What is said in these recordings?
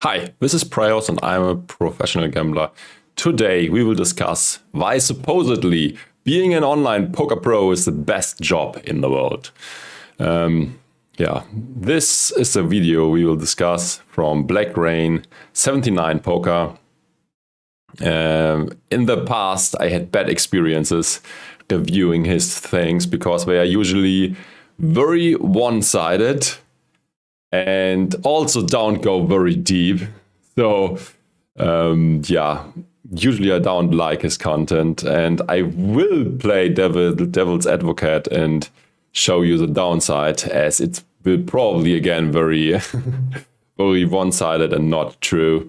Hi, this is Praios and I'm a professional gambler. Today we will discuss why supposedly being an online poker pro is the best job in the world. This is a video we will discuss from Black Rain 79 Poker. In the past I had bad experiences reviewing his things because they are usually very one-sided and also don't go very deep. So usually I don't like his content, and I will play devil's advocate and show you the downside, as it will probably again very very one-sided and not true.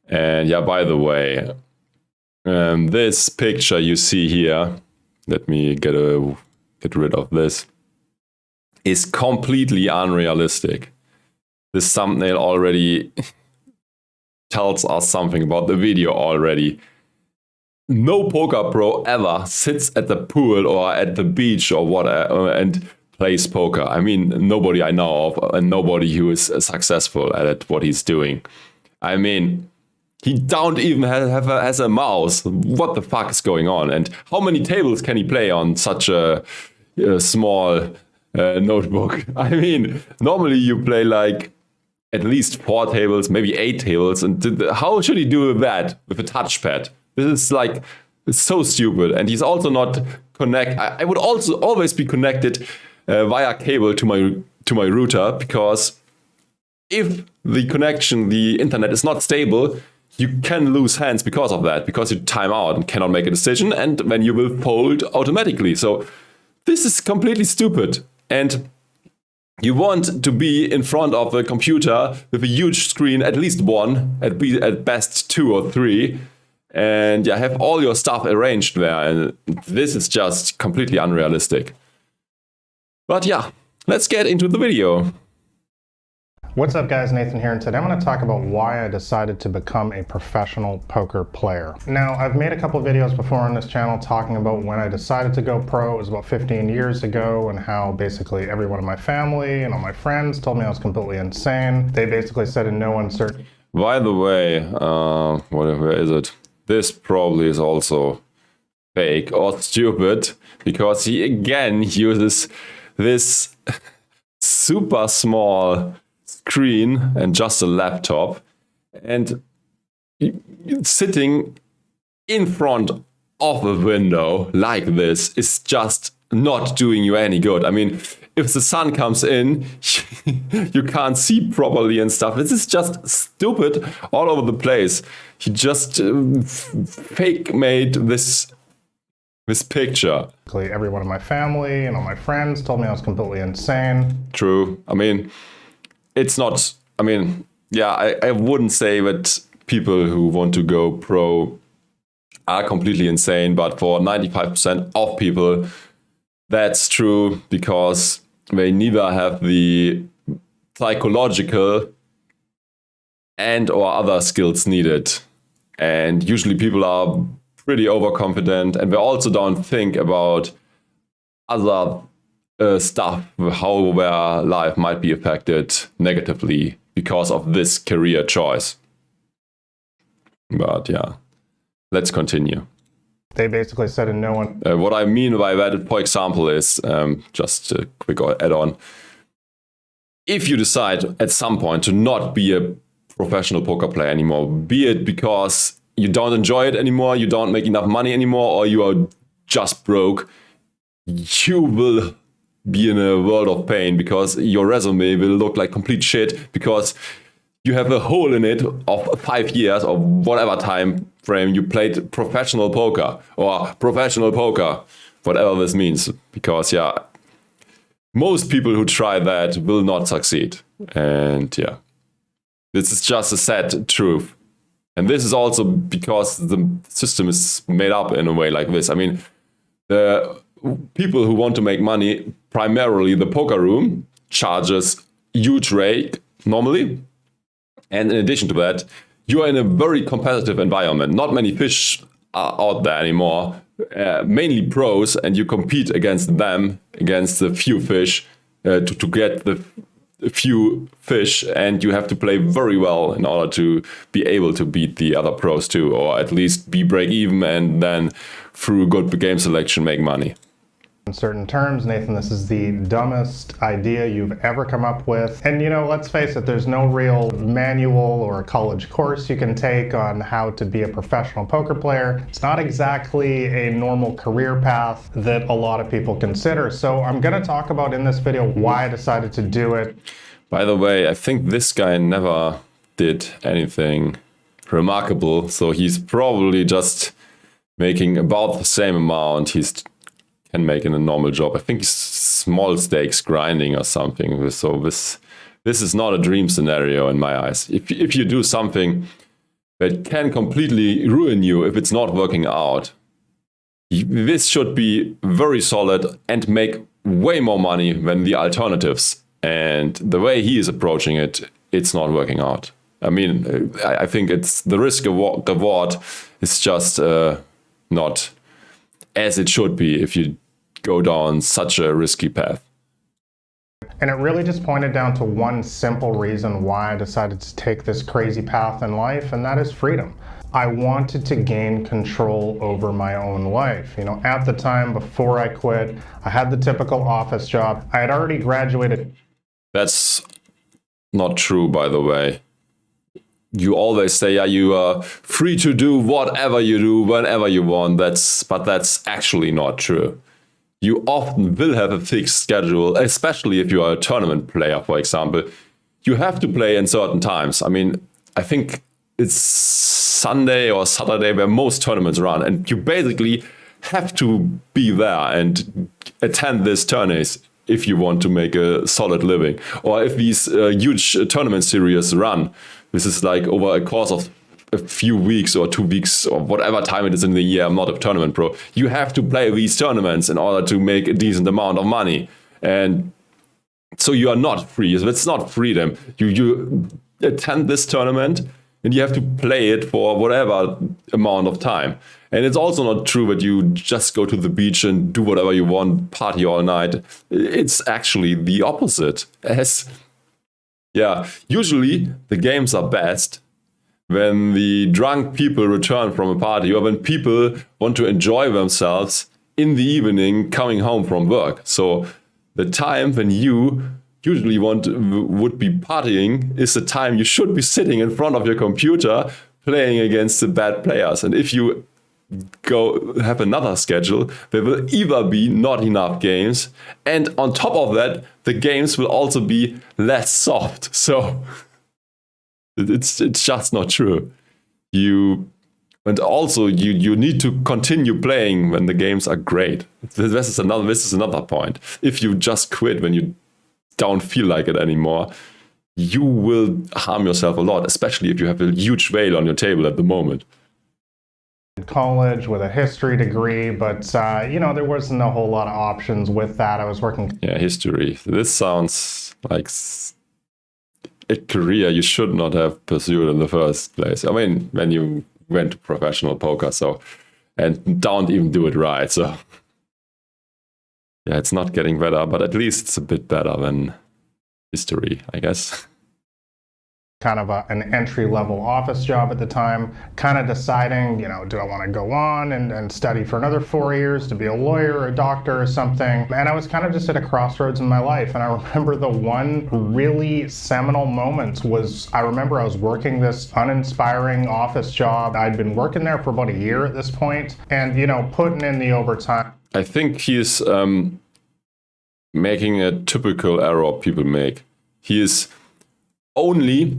And yeah, by the way, this picture you see here, let me get rid of this, is completely unrealistic. This thumbnail already tells us something about the video already. No poker pro ever sits at the pool or at the beach or whatever and plays poker. I mean, nobody I know of, and nobody who is successful at what he's doing. I mean, he don't even has a mouse. What the fuck is going on? And how many tables can he play on such a small notebook? I mean, normally you play like at least 4 tables, maybe 8 tables. And how should he do that with a touchpad? This is like, it's so stupid. And he's also not I would also always be connected via cable to my router, because if the internet is not stable, you can lose hands because of that, because you time out and cannot make a decision, and then you will fold automatically. So this is completely stupid. And you want to be in front of a computer with a huge screen, at least one, at best 2 or 3, and have all your stuff arranged there. And this is just completely unrealistic. But yeah, let's get into the video. What's up guys, Nathan here, and today I'm going to talk about why I decided to become a professional poker player. Now, I've made a couple of videos before on this channel talking about when I decided to go pro. It was about 15 years ago, and how basically everyone in my family and all my friends told me I was completely insane. They basically said in no uncertain... By the way, where is it? This probably is also fake or stupid, because he again uses this super small screen and just a laptop, and sitting in front of a window like this is just not doing you any good. I mean, if the sun comes in, you can't see properly and stuff. This is just stupid all over the place. He just fake made this picture. Everyone in my family and all my friends told me I was completely insane. True. I mean, it's not, I wouldn't say that people who want to go pro are completely insane, but for 95% of people, that's true, because they neither have the psychological and or other skills needed. And usually people are pretty overconfident, and they also don't think about other stuff, how their life might be affected negatively because of this career choice. But yeah, let's continue. They basically said in no one... what I mean by that, for example, is just a quick add-on. If you decide at some point to not be a professional poker player anymore, be it because you don't enjoy it anymore, you don't make enough money anymore, or you are just broke, you will be in a world of pain, because your resume will look like complete shit, because you have a hole in it of 5 years or whatever time frame you played professional poker, whatever this means. Because most people who try that will not succeed. And this is just a sad truth. And this is also because the system is made up in a way like this. I mean, the people who want to make money, primarily the poker room, charges huge rate normally. And in addition to that, you are in a very competitive environment. Not many fish are out there anymore, mainly pros, and you compete against them, against the few fish, to get the a few fish, and you have to play very well in order to be able to beat the other pros too, or at least be break even and then through good game selection make money. In certain terms, Nathan, this is the dumbest idea you've ever come up with. And let's face it, there's no real manual or college course you can take on how to be a professional poker player. It's not exactly a normal career path that a lot of people consider. So I'm going to talk about in this video why I decided to do it. By the way, I think this guy never did anything remarkable, so he's probably just making about the same amount he's can make in a normal job. I think small stakes grinding or something. So this is not a dream scenario in my eyes. If you do something that can completely ruin you if it's not working out, this should be very solid and make way more money than the alternatives. And the way he is approaching it, it's not working out. I mean, I think it's the risk reward is just not as it should be if you go down such a risky path. And it really just pointed down to one simple reason why I decided to take this crazy path in life, and that is freedom. I wanted to gain control over my own life. At the time before I quit, I had the typical office job. I had already graduated. That's not true, by the way. You always say, yeah, you are free to do whatever you do, whenever you want. But that's actually not true. You often will have a fixed schedule, especially if you are a tournament player, for example. You have to play in certain times. I mean, I think it's Sunday or Saturday where most tournaments run, and you basically have to be there and attend these tourneys if you want to make a solid living. Or if these huge tournament series run, this is like over a course of a few weeks or 2 weeks or whatever time it is in the year. I'm not a tournament pro. You have to play these tournaments in order to make a decent amount of money. And so you are not free. It's not freedom. You attend this tournament and you have to play it for whatever amount of time. And it's also not true that you just go to the beach and do whatever you want, party all night. It's actually the opposite. Usually the games are best when the drunk people return from a party or when people want to enjoy themselves in the evening coming home from work. So the time when you usually would be partying is the time you should be sitting in front of your computer playing against the bad players. And if you go have another schedule, there will either be not enough games, and on top of that, the games will also be less soft. So it's just not true. You need to continue playing when the games are great. This is another point. If you just quit when you don't feel like it anymore, you will harm yourself a lot, especially if you have a huge whale on your table at the moment. College with a history degree, but there wasn't a whole lot of options with that. I was working. Yeah, history. This sounds like a career you should not have pursued in the first place. I mean, when you went to professional poker, and don't even do it right. So yeah, it's not getting better, but at least it's a bit better than history, I guess. Kind of an entry-level office job at the time, kind of deciding, do I want to go on and study for another 4 years to be a lawyer or a doctor or something? And I was kind of just at a crossroads in my life. And I remember the one really seminal moment was, I remember I was working this uninspiring office job. I'd been working there for about a year at this point and, putting in the overtime. I think he's making a typical error people make. He is only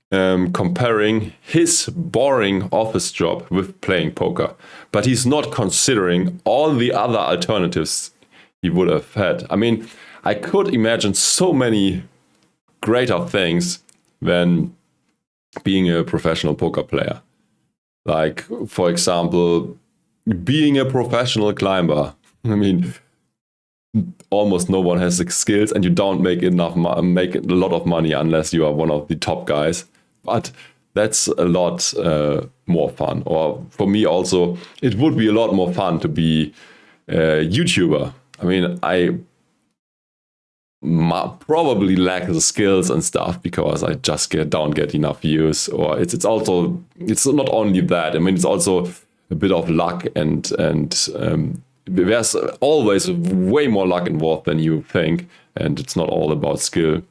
comparing his boring office job with playing poker, but he's not considering all the other alternatives he would have had. I mean, I could imagine so many greater things than being a professional poker player. Like, for example, being a professional climber. I mean, almost no one has the skills, and you don't make a lot of money unless you are one of the top guys. But that's a lot more fun. Or for me also, it would be a lot more fun to be a YouTuber. I mean, probably lack the skills and stuff because I just don't get enough views. Or it's not only that. I mean, it's also a bit of luck and there's always way more luck involved than you think, and it's not all about skill.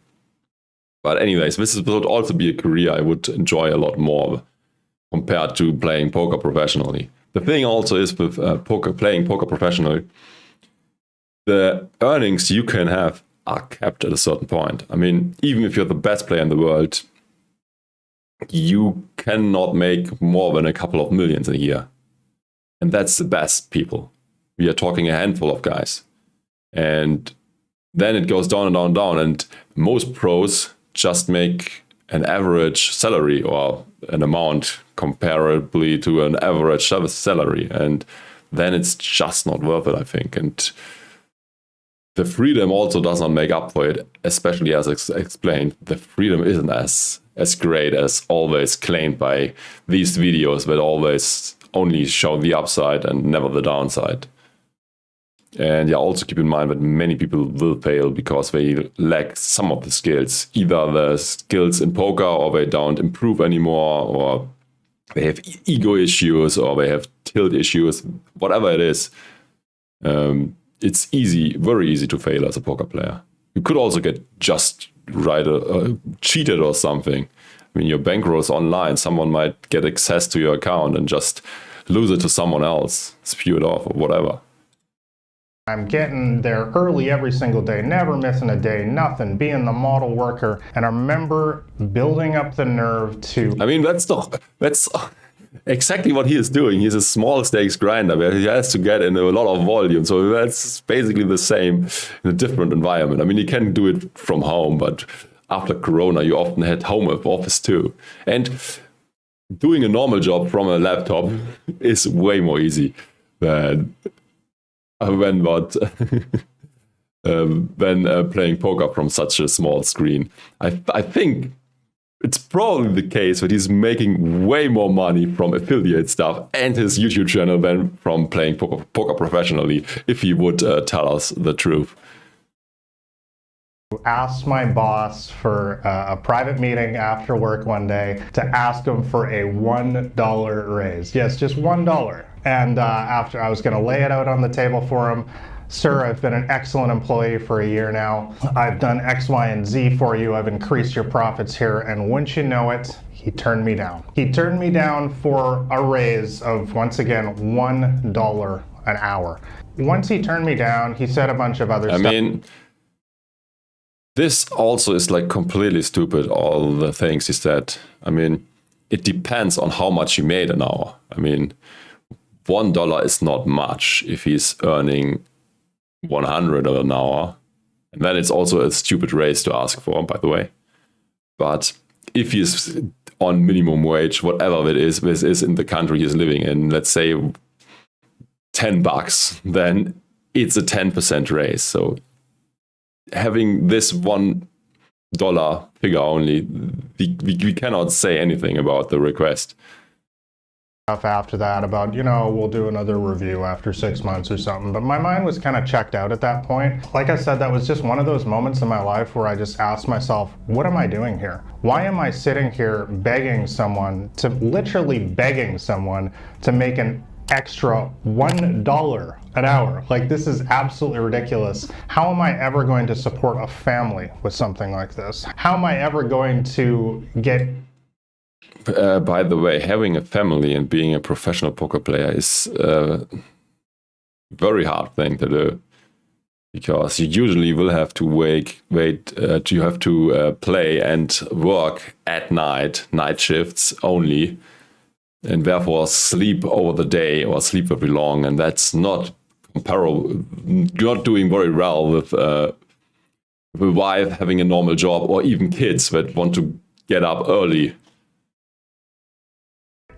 But anyways, this would also be a career I would enjoy a lot more compared to playing poker professionally. The thing also is with playing poker professionally, the earnings you can have are capped at a certain point. I mean, even if you're the best player in the world, you cannot make more than a couple of millions a year. And that's the best people. We are talking a handful of guys. And then it goes down and down and down. And most pros just make an average salary or an amount comparably to an average salary. And then it's just not worth it, I think. And the freedom also does not make up for it, especially as explained. The freedom isn't as great as always claimed by these videos that always only show the upside and never the downside. And yeah, also keep in mind that many people will fail because they lack some of the skills, either the skills in poker, or they don't improve anymore, or they have ego issues, or they have tilt issues, whatever it is. It's very easy to fail as a poker player. You could also get just cheated or something. I mean, your bankroll's online. Someone might get access to your account and just lose it to someone else, spew it off or whatever. I'm getting there early every single day, never missing a day, nothing, being the model worker. And I remember building up the nerve to... I mean, that's exactly what he is doing. He's a small stakes grinder where he has to get in a lot of volume. So that's basically the same in a different environment. I mean, you can do it from home, but after Corona, you often had home office too. And doing a normal job from a laptop is way more easy than playing poker from such a small screen. I think it's probably the case that he's making way more money from affiliate stuff and his YouTube channel than from playing poker professionally, if he would tell us the truth. Asked my boss for a private meeting after work one day to ask him for a $1 raise. Yes, just $1. And after I was going to lay it out on the table for him, sir, I've been an excellent employee for a year now. I've done X, Y, and Z for you. I've increased your profits here. And wouldn't you know it, he turned me down. He turned me down for a raise of, once again, $1 an hour. Once he turned me down, he said a bunch of other stuff. I mean, this also is like completely stupid, all the things he said. I mean, it depends on how much he made an hour. I mean, $1 is not much if he's earning 100 an hour. And then it's also a stupid raise to ask for, by the way. But if he's on minimum wage, whatever it is, this is in the country he's living in, let's say $10, then it's a 10% raise. So having this $1 figure only, we cannot say anything about the request. After that about, we'll do another review after 6 months or something. But my mind was kind of checked out at that point. Like I said, that was just one of those moments in my life where I just asked myself, what am I doing here? Why am I sitting here literally begging someone to make an extra $1 an hour? Like, this is absolutely ridiculous. How am I ever going to support a family with something like this? How am I ever going to get... By the way, having a family and being a professional poker player is a very hard thing to do, because you usually will have to you have to play and work at night shifts only, and therefore sleep over the day or sleep very long, and that's not comparable. You're not doing very well with a wife having a normal job, or even kids that want to get up early.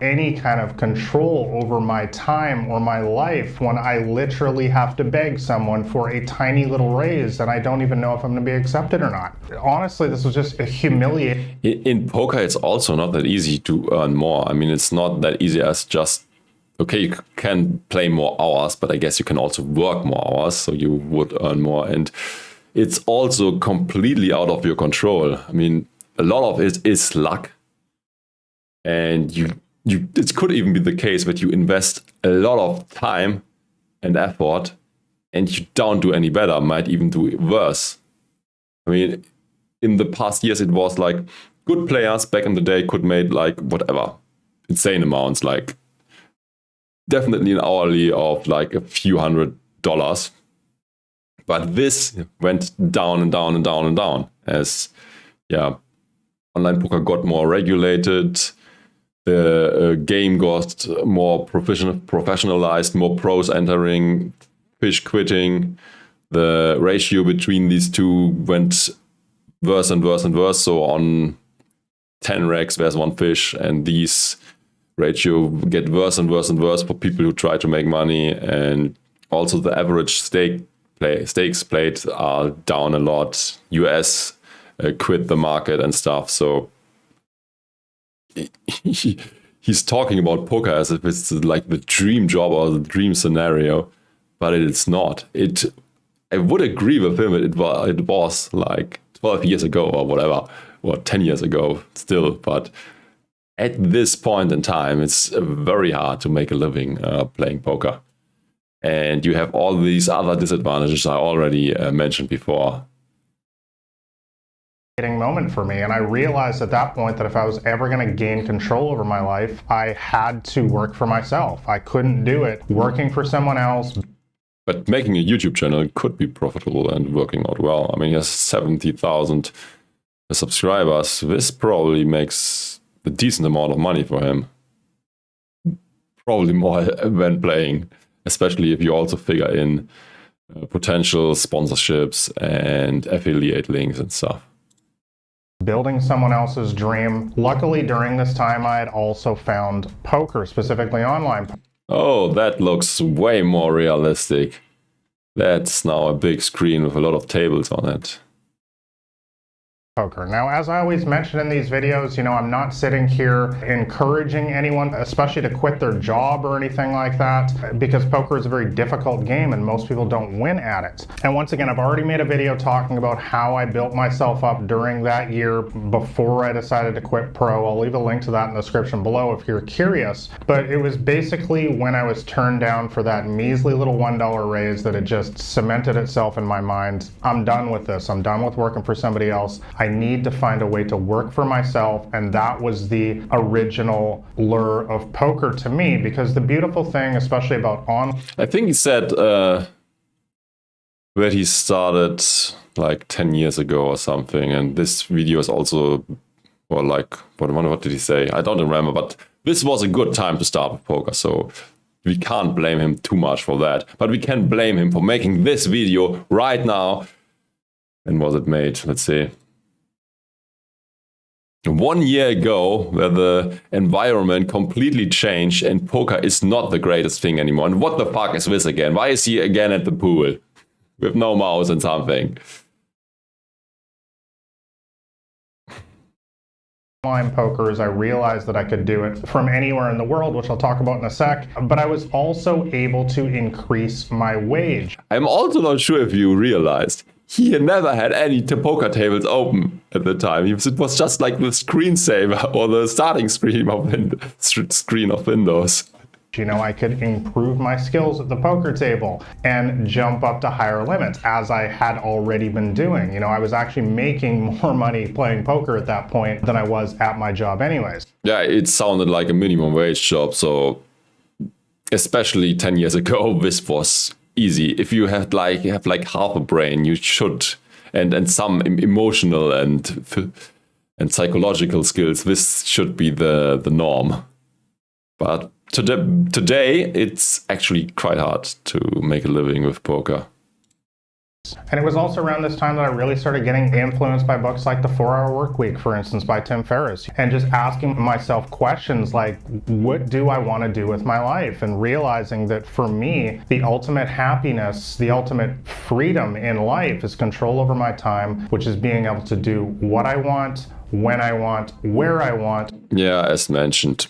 Any kind of control over my time or my life when I literally have to beg someone for a tiny little raise and I don't even know if I'm going to be accepted or not. Honestly, this was just humiliating. In poker, it's also not that easy to earn more. I mean, it's not that easy as just, okay, you can play more hours, but I guess you can also work more hours, so you would earn more. And it's also completely out of your control. I mean, a lot of it is luck. And it could even be the case that you invest a lot of time and effort and you don't do any better, might even do worse. I mean, in the past years, it was like good players back in the day could make like whatever, insane amounts, like definitely an hourly of like a few $100s. But this went down and down and down and down as, online poker got more regulated. The game got more professionalized, more pros entering, fish quitting. The ratio between these two went worse and worse and worse. So on 10 racks, there's one fish, and these ratio get worse and worse and worse for people who try to make money. And also the average stakes played are down a lot. US quit the market and stuff. So he's talking about poker as if it's like the dream job or the dream scenario, but it's not. I would agree with him. It was like 12 years ago or whatever, or 10 years ago still. But at this point in time, it's very hard to make a living playing poker. And you have all these other disadvantages I already mentioned before. Moment for me, and I realized at that point that if I was ever going to gain control over my life, I had to work for myself. I couldn't do it working for someone else. But making a YouTube channel could be profitable and working out well. I mean, he has 70,000 subscribers. This probably makes a decent amount of money for him. Probably more than playing, especially if you also figure in potential sponsorships and affiliate links and stuff. Building someone else's dream. Luckily, during this time, I had also found poker, specifically online. Oh, that looks way more realistic. That's now a big screen with a lot of tables on it. Poker. Now, as I always mention in these videos, I'm not sitting here encouraging anyone, especially to quit their job or anything like that, because poker is a very difficult game and most people don't win at it. And once again, I've already made a video talking about how I built myself up during that year before I decided to quit pro. I'll leave a link to that in the description below if you're curious. But it was basically when I was turned down for that measly little $1 raise that it just cemented itself in my mind. I'm done with this. I'm done with working for somebody else. I need to find a way to work for myself, and that was the original lure of poker to me, because the beautiful thing, especially about I think he said that he started like 10 years ago or something, and this video is also, or like, what did he say? I don't remember, but this was a good time to start with poker, so we can't blame him too much for that, but we can blame him for making this video right now. And was it made? Let's see. 1 year ago, where the environment completely changed and poker is not the greatest thing anymore. And what the fuck is this again? Why is he again at the pool with no mouse and something? Online poker is I realized that I could do it from anywhere in the world, which I'll talk about in a sec, but I was also able to increase my wage. I'm also not sure if you realized he never had any poker tables open at the time. It was just like the screensaver or the starting screen of Windows. I could improve my skills at the poker table and jump up to higher limits, as I had already been doing. I was actually making more money playing poker at that point than I was at my job anyways. Yeah, it sounded like a minimum wage job, so especially 10 years ago, this was easy. If you have like half a brain, you should, and some emotional and psychological skills, this should be the norm. But today it's actually quite hard to make a living with poker. And it was also around this time that I really started getting influenced by books like The 4-Hour Workweek, for instance, by Tim Ferriss, and just asking myself questions like, what do I want to do with my life? And realizing that for me, the ultimate happiness, the ultimate freedom in life is control over my time, which is being able to do what I want, when I want, where I want. Yeah, as mentioned.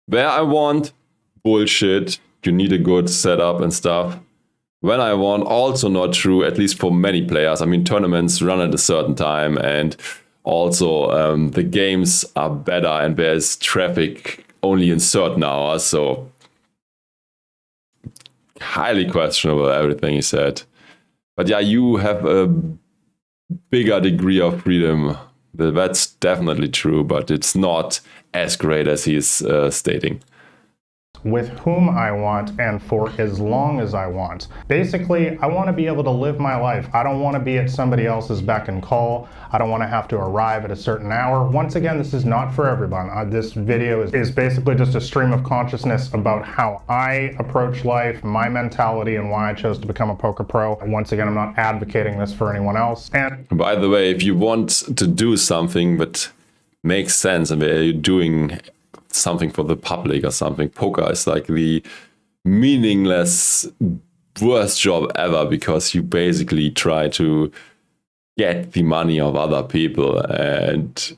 Where I want, bullshit. You need a good setup and stuff. when I won, also not true, at least for many players. I mean, tournaments run at a certain time, and also the games are better and there's traffic only in certain hours, so highly questionable everything he said. But yeah, you have a bigger degree of freedom. That's definitely true, but it's not as great as he's stating. With whom I want and for as long as I want. Basically, I want to be able to live my life. I don't want to be at somebody else's beck and call. I don't want to have to arrive at a certain hour. Once again, this is not for everyone. This video is basically just a stream of consciousness about how I approach life, my mentality, and why I chose to become a poker pro. Once again, I'm not advocating this for anyone else. And by the way, if you want to do something that makes sense and where you're doing something for the public or something, poker is like the meaningless worst job ever, because you basically try to get the money of other people, and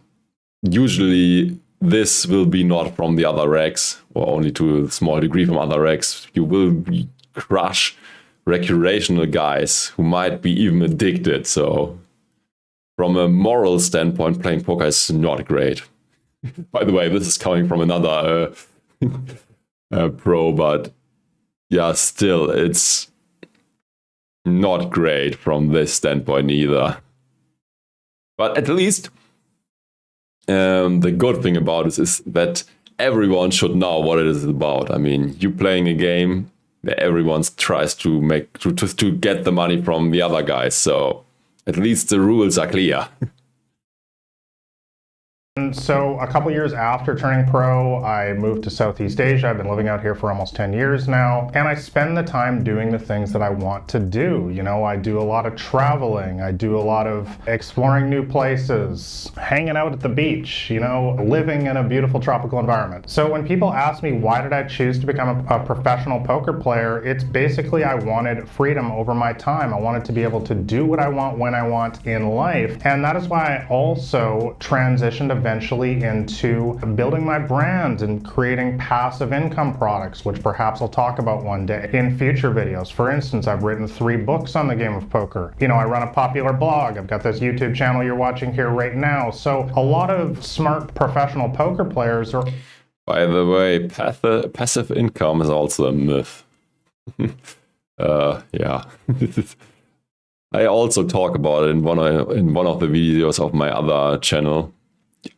usually this will be not from the other racks, or only to a small degree from other racks. You will crush recreational guys who might be even addicted. So from a moral standpoint, playing poker is not great. By the way, this is coming from another pro, but yeah, still, it's not great from this standpoint either. But at least the good thing about this is that everyone should know what it is about. I mean, you playing a game that everyone tries to make to get the money from the other guys, so at least the rules are clear. And so a couple years after turning pro, I moved to Southeast Asia. I've been living out here for almost 10 years now, and I spend the time doing the things that I want to do. You know, I do a lot of traveling, I do a lot of exploring new places, hanging out at the beach, you know, living in a beautiful tropical environment. So when people ask me why did I choose to become a professional poker player, it's basically I wanted freedom over my time. I wanted to be able to do what I want when I want in life, and that is why I also transitioned eventually into building my brand and creating passive income products, which perhaps I'll talk about one day in future videos. For instance, I've written 3 books on the game of poker. You know, I run a popular blog. I've got this YouTube channel you're watching here right now. So a lot of smart professional poker players are... By the way, passive income is also a myth. Yeah. I also talk about it in one of the videos of my other channel.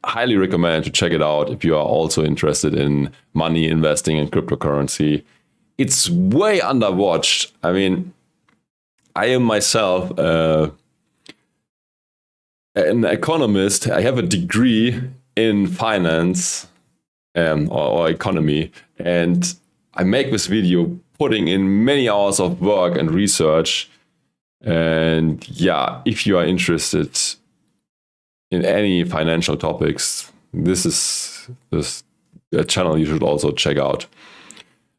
Highly recommend to check it out if you are also interested in money investing in cryptocurrency. It's way underwatched. I mean, I am myself an economist. I have a degree in finance or economy, and I make this video putting in many hours of work and research. And yeah, if you are interested in any financial topics, this is a channel you should also check out.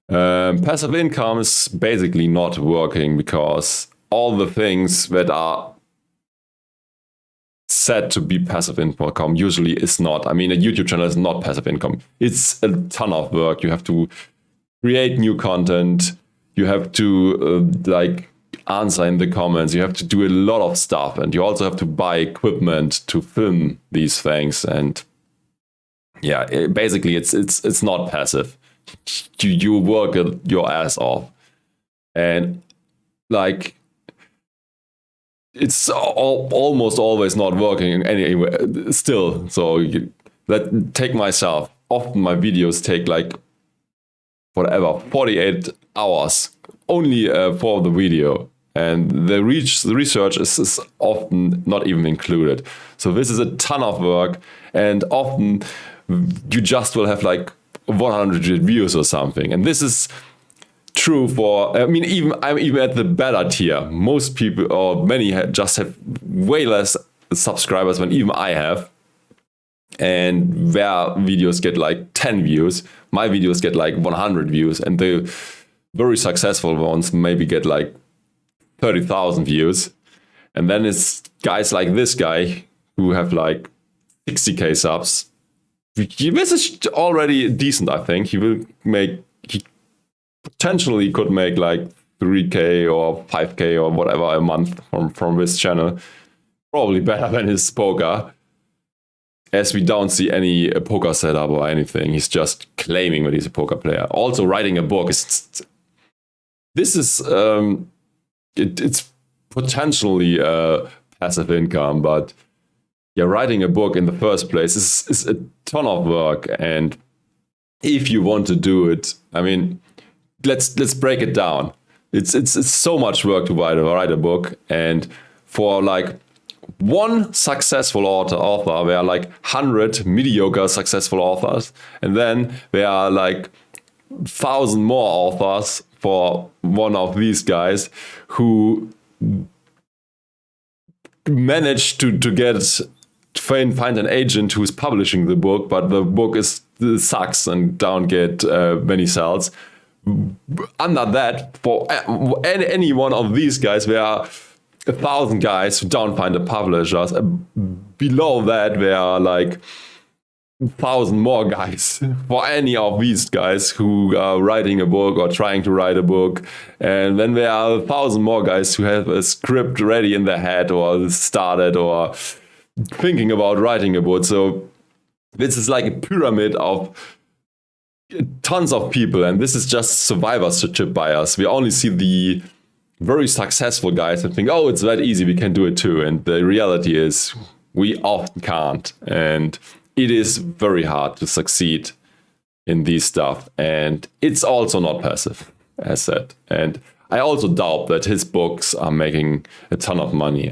Passive income is basically not working because all the things that are said to be passive income usually is not. I mean, a YouTube channel is not passive income. It's a ton of work. You have to create new content. You have to answer in the comments. You have to do a lot of stuff, and you also have to buy equipment to film these things. And yeah, basically it's not passive. You work your ass off, and like it's almost always not working anyway still. So take myself. Often my videos take like whatever 48 hours only for the video, and the research is often not even included. So this is a ton of work, and often you just will have like 100 views or something. And this is true for, I mean, I'm even at the better tier. Most people, or many, just have way less subscribers than even I have. And their videos get like 10 views. My videos get like 100 views, and the very successful ones maybe get like 30,000 views. And then it's guys like this guy who have like 60k subs. This is already decent, I think. He potentially could make like 3K or 5K or whatever a month from this channel. Probably better than his poker, as we don't see any poker setup or anything. He's just claiming that he's a poker player. Also, writing a book is... This is... it's potentially passive income, but yeah, writing a book in the first place is a ton of work. And if you want to do it, I mean, let's break it down. It's so much work to write a book, and for like one successful author, there are like 100 mediocre successful authors, and then there are like 1,000 more authors for one of these guys who managed to find an agent who's publishing the book, but the book sucks and don't get many sales. Under that, for any one of these guys, there are 1,000 guys who don't find a publisher. Below that, there are like 1,000 more guys for any of these guys who are writing a book or trying to write a book. And then there are 1,000 more guys who have a script ready in their head or started or thinking about writing a book. So this is like a pyramid of tons of people, and this is just survivorship bias. We only see the very successful guys and think, oh, it's that easy, we can do it too. And the reality is we often can't, and it is very hard to succeed in these stuff. And it's also not passive, as said. And I also doubt that his books are making a ton of money.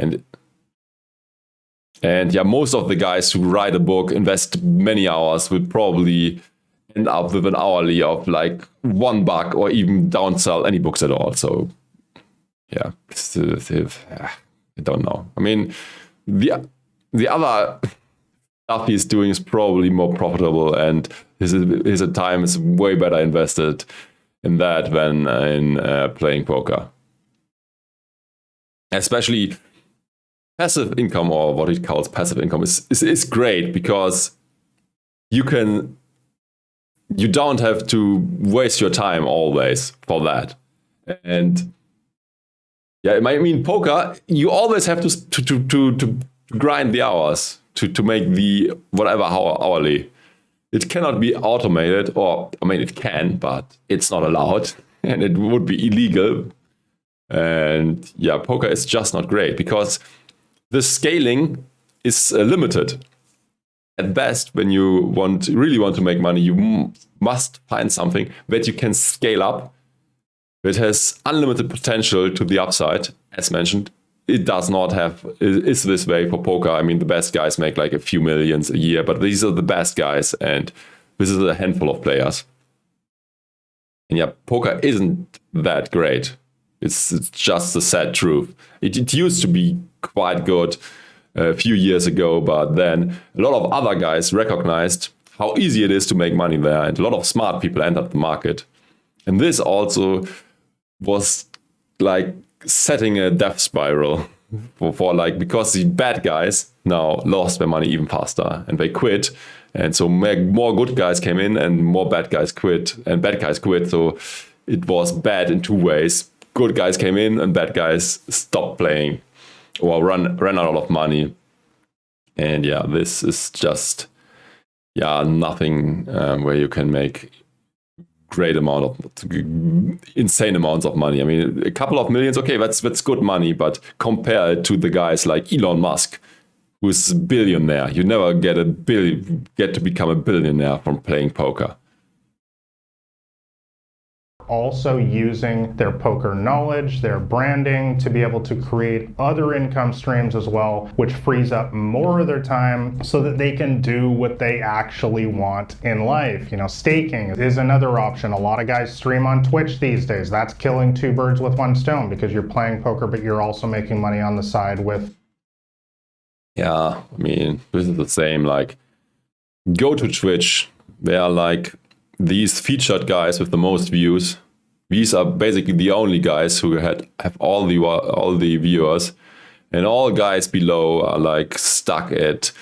And yeah, most of the guys who write a book, invest many hours, will probably end up with an hourly of like $1 or even don't sell any books at all. So yeah, I don't know. I mean, the other stuff he's doing is probably more profitable, and his time is way better invested in that than in playing poker. Especially passive income, or what he calls passive income, is great because you don't have to waste your time always for that. And yeah, I mean, poker, you always have to grind the hours to make the whatever hourly. It cannot be automated, or I mean, it can, but it's not allowed, and it would be illegal. And yeah, poker is just not great because the scaling is limited. At best, when you really want to make money, you must find something that you can scale up, that has unlimited potential to the upside. As mentioned, it does not have, is this way for poker. I mean, the best guys make like a few millions a year, but these are the best guys, and this is a handful of players. And yeah, poker isn't that great. It's just the sad truth. It used to be quite good a few years ago, but then a lot of other guys recognized how easy it is to make money there, and a lot of smart people entered the market. And this also was like setting a death spiral for like, because the bad guys now lost their money even faster and they quit. And so more good guys came in and more bad guys quit, and bad guys quit. So it was bad in two ways. Good guys came in and bad guys stopped playing or ran out of money. And yeah, this is just, nothing where you can make insane amounts of money. I mean, a couple of millions, okay, that's good money, but compare it to the guys like Elon Musk, who's a billionaire. You never get to become a billionaire from playing poker. Also using their poker knowledge, their branding, to be able to create other income streams as well, which frees up more of their time so that they can do what they actually want in life. You know, staking is another option. A lot of guys stream on Twitch these days. That's killing two birds with one stone, because you're playing poker, but you're also making money on the side with... Yeah, I mean, this is the same. Like, go to Twitch. They are like these featured guys with the most views. These are basically the only guys who have all the viewers, and all guys below are like stuck at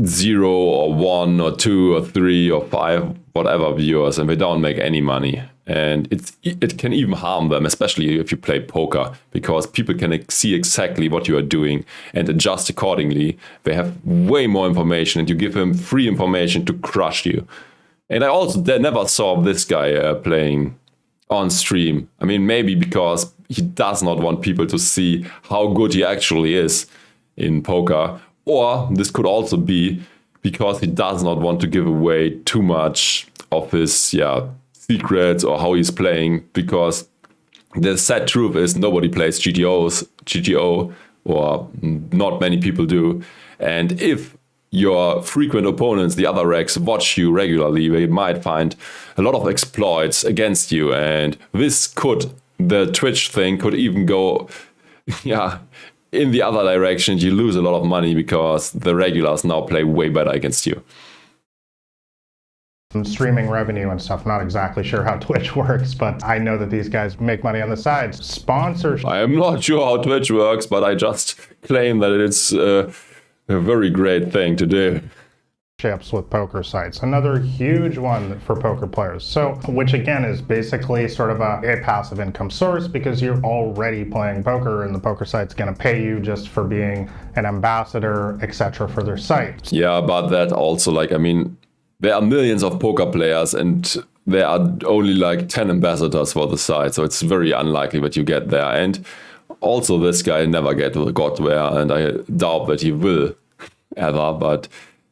0 or 1 or 2 or 3 or 5 whatever viewers, and they don't make any money. And it can even harm them, especially if you play poker, because people can see exactly what you are doing and adjust accordingly. They have way more information, and you give them free information to crush you. And I also never saw this guy playing on stream. I mean, maybe because he does not want people to see how good he actually is in poker. Or this could also be because he does not want to give away too much of his secrets or how he's playing. Because the sad truth is nobody plays GTO, or not many people do. And if your frequent opponents, the other racks, watch you regularly, they might find a lot of exploits against you. And the Twitch thing could even go, in the other direction. You lose a lot of money because the regulars now play way better against you. Streaming revenue and stuff, not exactly sure how Twitch works, but I know that these guys make money on the side. Sponsors. I am not sure how Twitch works, but I just claim that it's a very great thing to do. With poker sites, another huge one for poker players. So, which again is basically sort of a passive income source, because you're already playing poker and the poker site's going to pay you just for being an ambassador, etc. for their site. Yeah, but that also, there are millions of poker players and there are only 10 ambassadors for the site, so it's very unlikely that you get there. And also this guy never got there, and I doubt that he will ever, but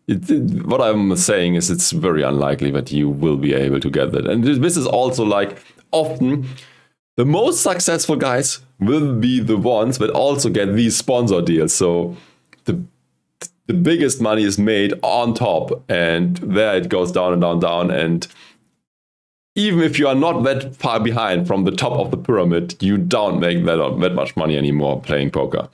what I'm saying is it's very unlikely that you will be able to get that. And this is also often the most successful guys will be the ones that also get these sponsor deals. So the biggest money is made on top, and there it goes down and down, down. And even if you are not that far behind from the top of the pyramid, you don't make that much money anymore playing poker.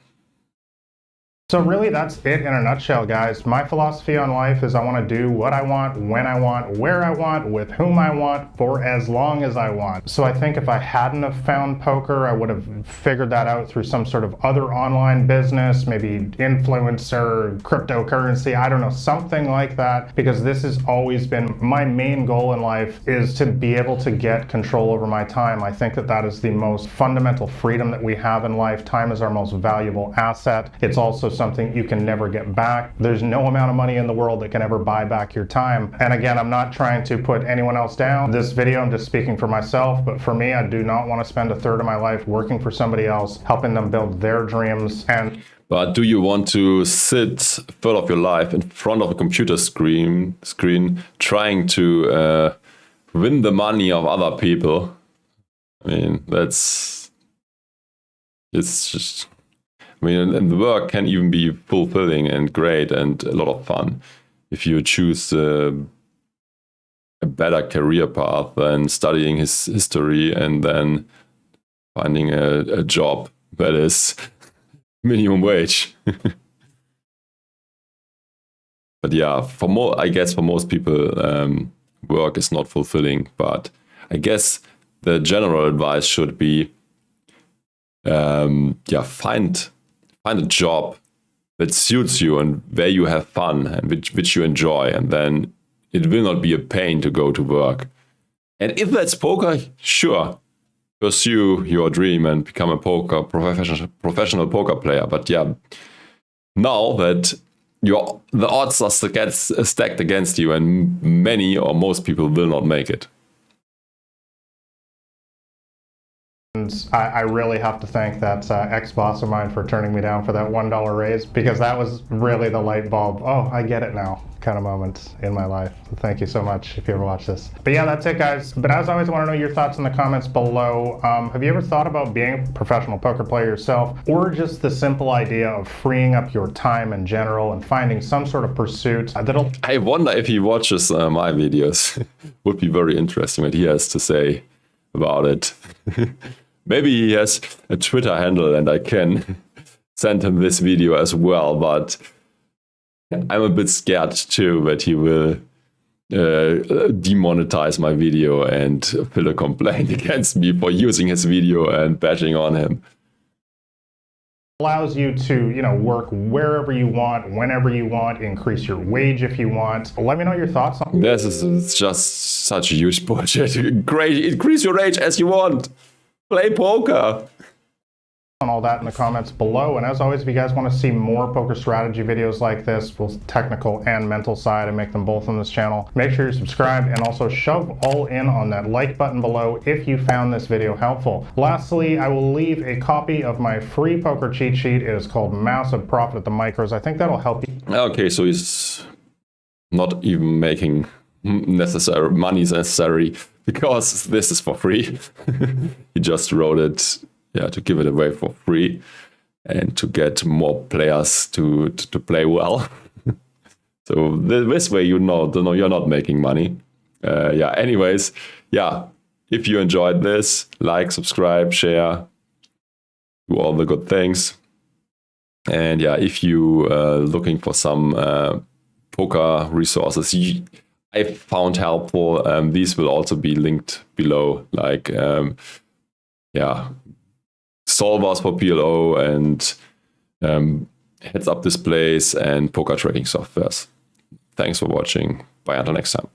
So really, that's it in a nutshell, guys. My philosophy on life is I want to do what I want, when I want, where I want, with whom I want, for as long as I want. So I think if I hadn't have found poker, I would have figured that out through some sort of other online business, maybe influencer, cryptocurrency, I don't know, something like that. Because this has always been my main goal in life, is to be able to get control over my time. I think that that is the most fundamental freedom that we have in life. Time is our most valuable asset. It's also something you can never get back. There's no amount of money in the world that can ever buy back your time. And again, I'm not trying to put anyone else down. This video, I'm just speaking for myself, but for me, I do not want to spend a third of my life working for somebody else, helping them build their dreams. But do you want to sit a third of your life in front of a computer screen trying to win the money of other people? I mean, and the work can even be fulfilling and great and a lot of fun if you choose a better career path than studying his history and then finding a job that is minimum wage. But yeah, I guess for most people, work is not fulfilling. But I guess the general advice should be, find a job that suits you and where you have fun and which you enjoy, and then it will not be a pain to go to work. And if that's poker, sure, pursue your dream and become a professional poker player. But yeah, now that the odds are stacked against you, and many or most people will not make it. I really have to thank that ex-boss of mine for turning me down for that $1 raise, because that was really the light bulb, oh, I get it now, kind of moment in my life. So thank you so much if you ever watch this. But yeah, that's it, guys. But as always, I want to know your thoughts in the comments below. Have you ever thought about being a professional poker player yourself, or just the simple idea of freeing up your time in general and finding some sort of pursuit that'll... I wonder if he watches my videos. Would be very interesting what he has to say about it. Maybe he has a Twitter handle and I can send him this video as well, but I'm a bit scared too that he will demonetize my video and fill a complaint against me for using his video and bashing on him. Allows you to, work wherever you want, whenever you want, increase your wage if you want. Let me know your thoughts on this. It's just such a huge bullshit. Great, increase your age as you want. Play poker. On all that in the comments below. And as always, if you guys want to see more poker strategy videos like this, both technical and mental side, I make them both on this channel, make sure you're subscribed and also shove all in on that like button below if you found this video helpful. Lastly, I will leave a copy of my free poker cheat sheet. It is called Massive Profit at the Micros. I think that'll help you. Okay, so he's not even making money necessary because this is for free. He just wrote it, to give it away for free and to get more players to play well. So this way, you're not making money. Anyways, if you enjoyed this, like, subscribe, share, do all the good things. And if you looking for some poker resources I found helpful, these will also be linked below, like solvers for PLO and heads-up displays and poker tracking softwares. Thanks for watching. Bye until next time.